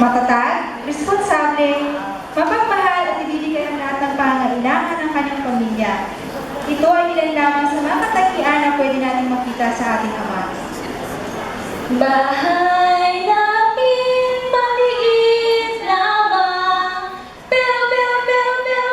Matatag, responsable, mapagmahal at ibibigay ang lahat ng pangangailangan ng kanyang pamilya. Ito ay ilan lamang sa mga katakian na pwede natin makita sa ating ama. Bahay namin maliit lamang, pero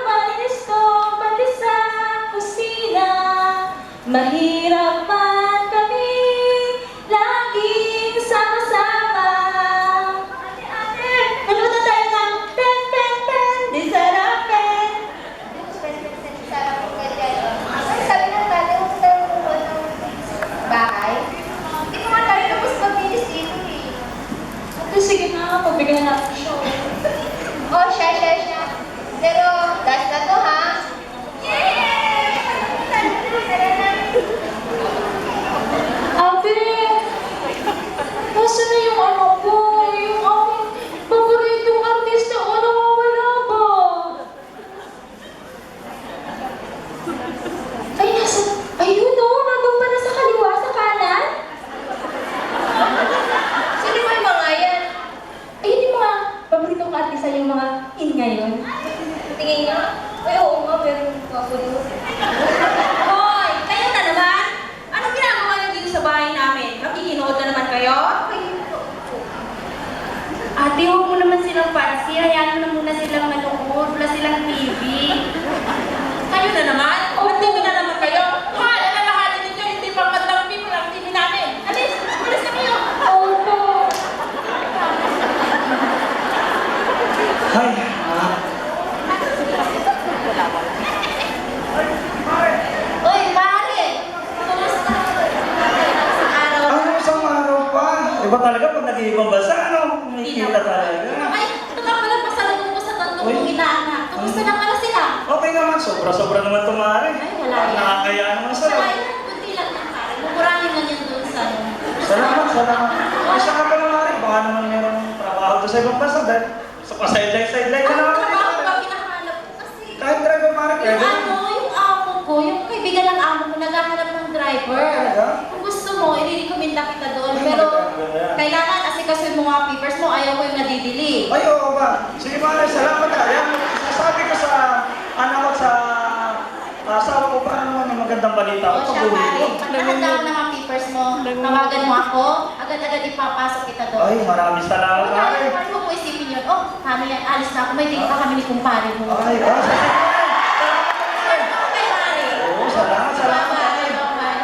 malinis ko pati sa kusina. Mahirap man kami, laging sama-sama. Ate, nagluto tayo ng ten, di sarapin. Sabi ng tatay, huwag tayo kumuha ng bahay. Hindi ko nga tayo tapos maglinis dito eh. Ate, sige na, pagbigyan natin siya. Oh, siya. Pero, last na to ha. Yay! Tara na. Ate, nasaan na yung ano ko? Yung aking paboritong artista o nawawala ba? Ay, ayun o, nandun pa na sa kaliwa, sa kanan. Sino ba yung mga yan? Ayun yung mga paboritong artista, yung mga in ngayon. Tingin niya. Ay, oo nga, pero paborito. Hoy! Kayo na naman! Anong ginagawa niyo dito sa bahay namin? Makikinood na naman kayo? Ate, huwag mo naman silang pansin. Hayaan mo na muna silang manood. Wala silang TV. Kayo na naman? Ba't TV na naman kayo? Hoy! Alalahanin ninyo, hindi pa magandang people ang TV namin! Alis! Alis na kayo! Opo. Hay, Uy, pare! Kumusta? Sa araw. ano isang araw pa? Iba talaga pag nag-iibang bansa, ano? May kita talaga. Ay, ito nga pala pasalubong ko sa tatlong Uy. kong inaanak. Kamusta na pala sila? Okay naman, sobra-sobra naman tumari. Ay, wala yan. Nakakaya naman Wala sa'yo. yan. Kunti lang yan, pare. Mumurangin lang yan doon sa ano. Salamat. Isa ka pa naman rin, baka naman mayroong trabaho doon sa ibang bansa dahil sa pa-sideline ka Ang naman. trabaho ba hinahanap ko kasi? Kahit driver pare, Yung pwede. yung amo ko, yung kaibigan ng amo ko, naghahanap ng driver. Talaga? Kung gusto mo, i-recommenda kita doon. Ay, Pero, maganda yan. kailangan asikasuhin mo mga papers mo, ayaw ko yung nadidili. Ay, oo ba? Sige pare, salamat ka. Yan, sasabi ko sa anak ko sa asawa ko pa naman ng magandang balita. O siya, pare, pag nahanda ko ng mga papers mo, tawagan mo ako, agad-agad ipapasok kita doon. Ay, maraming salamat pare. Huwag mo isipin yun. Oh, paano yan? Alis na ako. May tingin pa kami ni kumpare mo. Ay, sige. Okay, pare. Oo, salamat. Bye-bye. Bye-bye.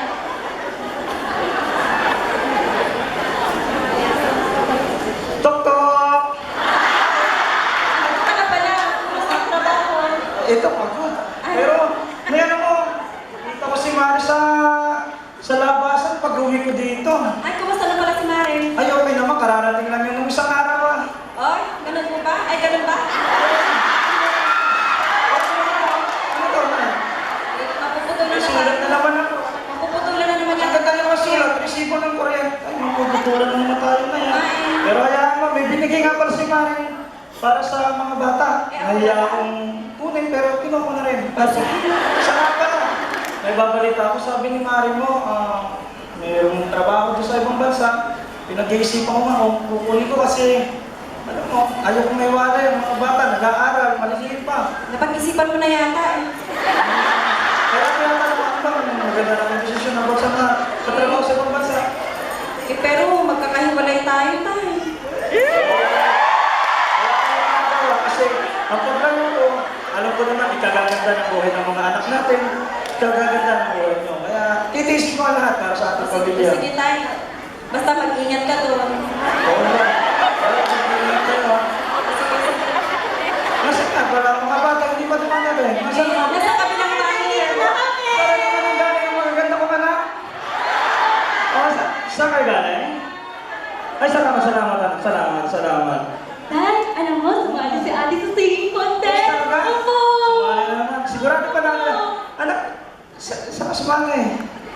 Tok-tok! Taga pala. Kumusta ang trabaho? Ito, pagod. Pero, may ano mo, kita ko si Mari sa labasan pag-uwi ko dito. Ay, kumusta na pala si Mare? Ay, okay naman, kararating lang yun nung isang araw ah. Ay, ganun mo ba? Ay, ganun ba? Ano to, na? Mapuputol na May sulat na naman ako. Mapuputulan na naman Ang yan. ganda naman sulat, resibo ng kuryente. Ay, mapuputulan na naman tayo na yan. Pero hayaan mo, may binigay nga pala si Mari para sa mga bata. Nahiya akong kunin, pero kinuha ko na rin. Kasi, saka pala, may babalita ako, sabi ni Mari mo, mayroong trabaho doon sa ibang bansa. Pinag-iisipan ko nga, kukunin ko kasi, alam mo, ayaw kong maiwala yung mga bata, nag-aaral, maliliit pa. Napag-isipan mo na yata eh. Kaya tinatanong ako ba, maganda naman desisyon na sa mga katrabaho sa ibang bansa. Eh, pero magkakahiwalay tayo. Kasi ang programa ko, alam ko naman, ikagaganda ng buhay ng mga anak natin, ikagaganda ng buhay nyo. Kaya titiisin ko ang lahat para sa ating pamilya. Sige tayo. Basta mag-ingat ka doon. Oo ba? Kaya mag-ingat kayo ha. Nasaan nga? Wala mga bata, hindi pa dumagabi. Nasaan nga? Nasa kabilang bahay yan. Para naman ang galing ang mga ganda kong anak. Saan kayo galing? Ay, salamat. Tay, alam mo, sumali si Ate sa singing contest. Talaga? Opo. Sumali na naman. Sigurado pa na. Anak, saan ka sumali eh?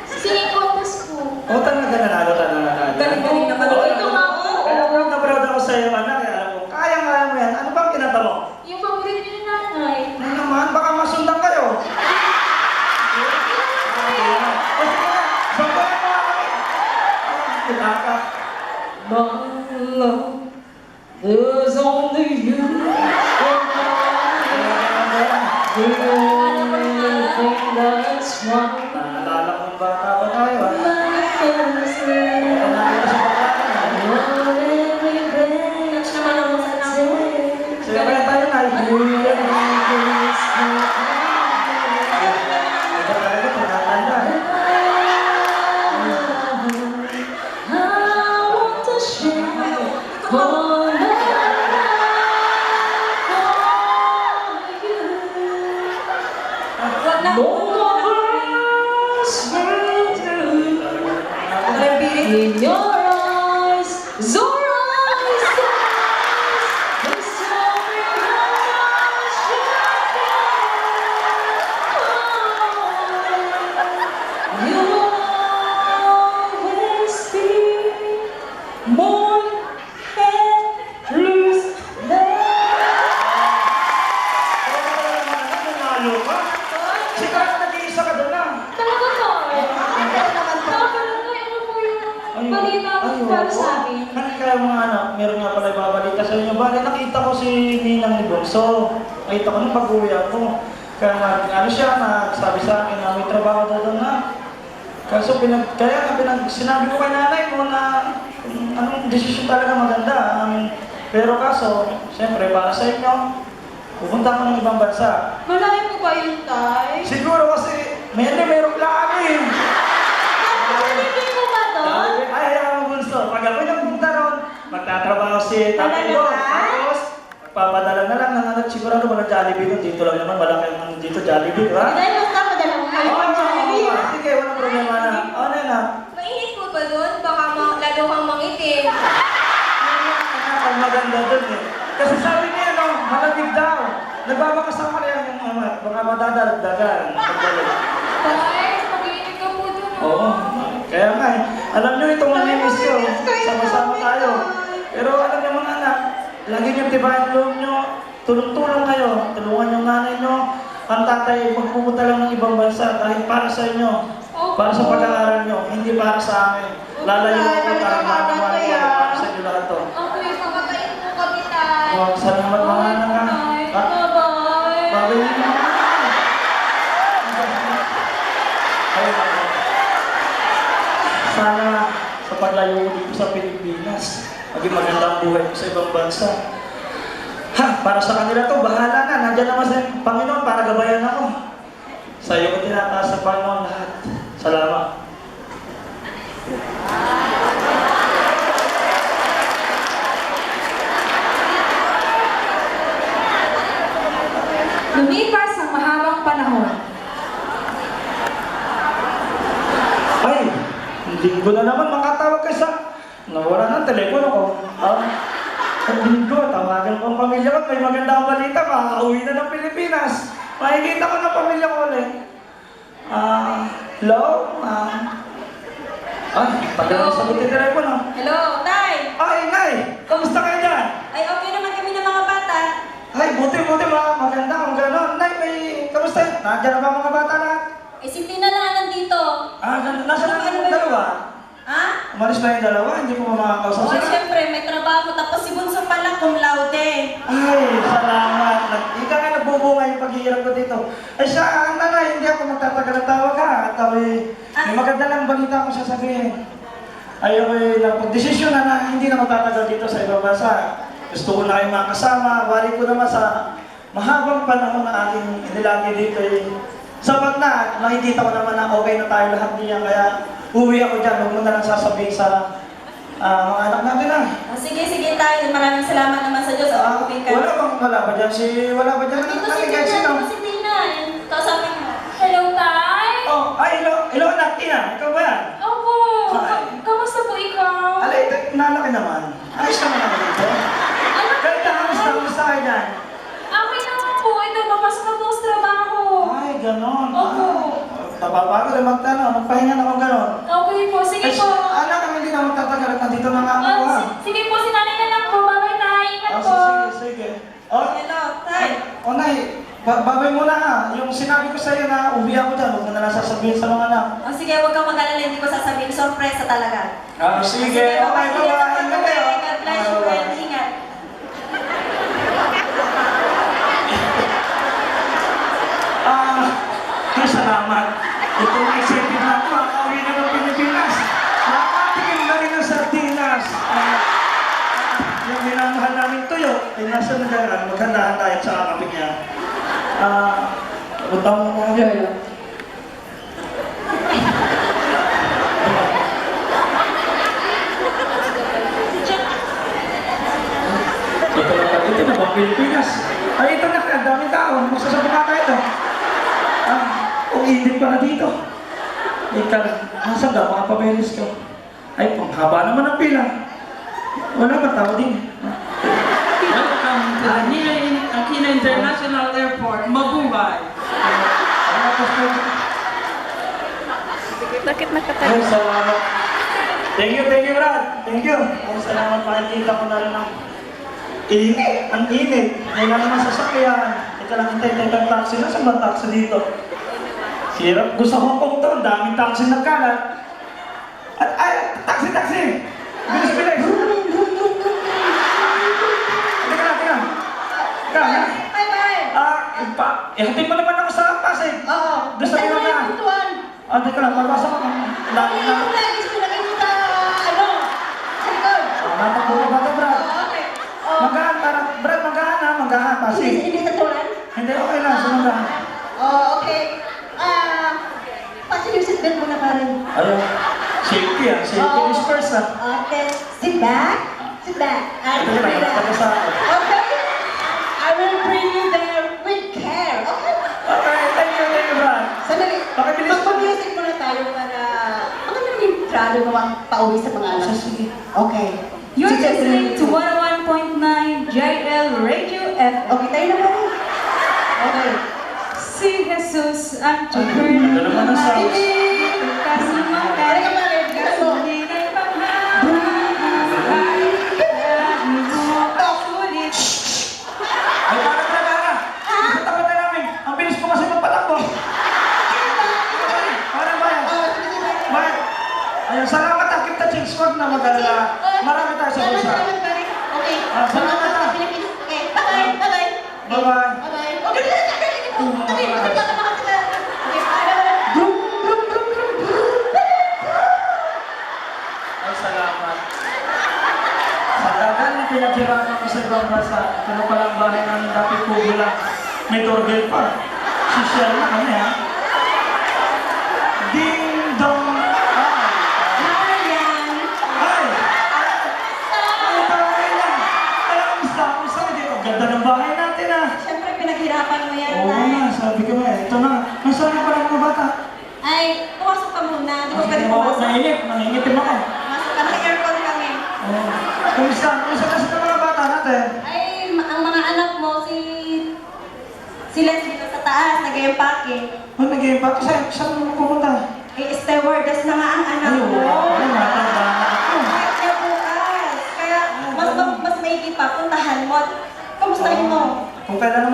Singing contest po. Oo, talaga nanalo. Galing-galing naman. Oo, Ito nga po. Kaya proud na proud ako sa iyo, anak. Kaya alam ko, kaya mo yan. Ano bang kinanta mo? Yung paborito ni nanay. Ano naman, baka masundan kayo. Sundan mo ako. Kita ka. Banglo, There's only you and I. The only thing that's wrong. Naalala kong bata pa tayo. My first love. Naalala sa bata. Touch naman ako sa namin. Sige kaya tayo na. Ito talaga, pinatanda. I want to share all my love for you. No lovers will do. In your eyes, Zora eyes, they saw me you always be more and lose Nalo ka? Sikat, nag-iisa ka doon lang. Talaga to? Nakapalagay ano po yung balita para sa akin. Ano kaya mga anak, meron nga pala ibabalita sa inyo. Bali, nakita ko si Ninang ni Bonso. Nakita ko nung pag-uwi ako. Kaya ano siya, nagsabi sa akin na may trabaho daw doon na. Kaso sinabi ko kay nanay mo na anong desisyon talaga maganda. Pero kaso, siyempre para sa inyo, pupunta ko ng ibang bansa. Malayo po ba yun, Tay? Siguro kasi, meron lang eh. Hindi mo ba to? Ay, ang bunso. Pag ako nagpunta ron, magtatrabaho si Tatay Talaga Lo. ba? Tapos, magpapadala na lang ng sigurado walang Jollibee doon. Dito lang naman, malaki ang dito Jollibee, di ba? Dahil basta padala ko kayo ng Jollibee. Sige, walang problema na. Oo na na. Mainit po ba doon? Baka lalo kang mangitim. Ang maganda doon eh. Kasi sabi niya, no, malamig daw. Nagbabakas ako kaya yung mga madadagdagan. Tay, mag-iinit ka po doon. Oo. Kaya nga eh. Alam nyo itong manimis ko. Sama-sama tayo. Pero alam niyo mga anak, lagi niyong tibayan loob nyo. Tulong-tulong kayo. Tulungan yung nanay nyo. Ang tatay, magpupunta lang ng ibang bansa dahil para sa inyo. Para sa pag-aaral nyo. Hindi para sa amin. Lalayo ko para para sa inyo lahat to. Ako yung pamatayin po kami, Tay. Oh, salamat mga anak ha. Bye-bye. Bagay nyo mga anak. Ayun. Sana sa paglayo ko dito sa Pilipinas, maging maganda ang buhay ko sa ibang bansa. Ha, para sa kanila to, bahala na. Nandiyan naman sa Panginoon para gabayan ako. Sa iyo ko tinataas sa Panginoon lahat. Salamat. Lumipas ang mahabang panahon. Ay, linggo na naman makatawag kayo sa... Nawala ng telepono ko. Ang linggo, tawagan ko ang pamilya ko. May maganda ang balita, makakauwi na ng Pilipinas. Makikita ko ng pamilya ko ulit. Hello? Ay, tagal na sagot yung telepono. Hello, Tay! Ay, Nay! Kamusta kayo dyan? Ay, okay naman kami ng mga bata. Ay, buti maganda kung gano'n. Nay, kamusta? Nandiyan na ba mga bata na? Eh, si Tina lang nandito. Nasa na yung dalawa? Ha? Umalis na yung dalawa, hindi ko makakausap Oo, sila. siyempre, may trabaho. Tapos si Bunso pala, cum laude. Ay, salamat. Ika nga nagbubunga yung paghihirap ko dito. Ay siya, nanay, hindi ako magtatagal ng tawag ha. At ako'y, may maganda lang balita akong sasabihin. Ay ako'y napag-desisyon na hindi na magtatagal dito sa ibang bansa. Gusto ko na kayong makasama. Wari ko naman sa mahabang panahon na aking nilagi dito sapat na. Nakikita ko naman na okay na tayo lahat niya. Kaya uwi ako dyan. Huwag mo na lang sasabihin sa mga anak natin ha. Sige, tayo. Maraming salamat naman sa Diyos. Okay ka. Wala ba dyan? Wala ba dyan? Dito si Tina. Si Tina. Kausapin mo. Hello, Tay. Oh, ay, hello anak, Tina. Ikaw ba yan? Opo. Kamusta po ikaw? Alay, nalaki naman. Ayos naman ako dito. Ganda, kamusta kayo dyan? Okay naman po. Ito, papasok na po sa trabaho. Ay, ganon. Opo. Napapagod na magpahinga na kung ganon. Okay po. Sige Ay, po. anak, kami hindi na magtatagal at nandito na nga ako ha. Sige po, si nanay na lang po. Bye-bye, Tay. Ingat po. Sige. Oh, Hello, Tay. Nay, babay muna ha. Yung sinabi ko sa'yo na uwi ako dyan, huwag mo na lang sasabihin sa mga anak. O sige, huwag kang mag-alala. Hindi ko sasabihin. Sorpresa talaga. Sige, okay, bye-bye. Ingat kayo. God bless you and ingat. eh, nasa nagkaroon, maghandaan tayo sa kakapit niya. Punta mo mo. Ito na ba Pilipinas? Ay, ito na, ang daming tao. Magsasabi nga tayo ito. Kung init pa na dito. Ika, asan daw mga pabelis ko? Ay, panghaba naman ang pila. Wala ba tao din? Welcome to the Nina Aquino International Airport, Mabuhay. Bakit Ay, salamat. Thank you, Brad. Thank you. Ay, salamat. Makikita ko na rin ang init. Ang init. Wala naman sasakyan. Ika lang hintay-hintay ng taxi. Nasaan ba taxi dito? Hirap. Gusto Hong Kong to. Ang daming taxi nagkalat. At ay, taxi! Bilis! Teka. Ihatid mo naman ako sa Pasig. Oo. Doon sa Basta Pinaka. yung pintuan. Teka lang, pagpasok ako. Lagi ko nakikita, ano, sa likod. Natakbo ka ba ito, Brad? Oo, okay. Brad, magahan, Pasig. Hindi sa tulan? Hindi, okay lang, sa magahan. Oo, okay. Pasig yung seatbelt mo na pa rin. Ayun, safety safety is first Okay. Sit back. Ito lang, nagpapag sa akin. Okay. I will bring you there with care. Okay? Okay, thank you, Brad. Sandali. Pakibilis mo. Magpa-music muna tayo para magandang librado mo ang pauwi sa mga anak. Sige. Okay. You're Sige, listening to sige. 101.9 JL Radio FM. Okay, tayo na ba? Okay. Si Jesus ang tukoy Ano naman ang sounds? kasi Tara ka magkari pa rin. Gaso. hindi na'y paghahay dahil mo sulit. Ay, para. Sa tapat na namin. Ang bilis mo kasi magpatakbo. Para ba yan? Bayan. Ayun, salamat Keep the change. Huwag na mag-alala. Marami tayo sa bulsa. Salamat, pare. Okay. Salamat ha. Okay. Bye-bye. Bye-bye. Bye-bye. Okay, okay, Ay, salamat. Sa dagan na pinaghirapan ko sa ibang bansa, ito na palang bahay namin dati pugo lang. May doorbell pa. Social na kami ha. Ding dong. Ay! Ay, tawagin lang. Alam, kamusta dito? Ganda ng bahay natin ha. Siyempre, pinaghirapan mo yan, Oo Tay. nga, sabi ko nga, ito na. Nasaan na pala mga bata? Ay, pumasok ka muna. Di ba pwede Bawat pumasok? nangingitim ako. Pumasok ka. Naka-aircon kami. Oo. Kamusta? Kamusta kasi ng mga bata natin? Ay, ang mga anak mo, si Leslie sa taas, nag-empake. Oh, nag-iimbak. Saan mo pupunta? Eh, stewardess na nga ang anak Ay, mo. ay, matanda na ako. Kahit niya bukas. Kaya, mas maigi pa, puntahan mo. Kamustahin mo? Kung kailan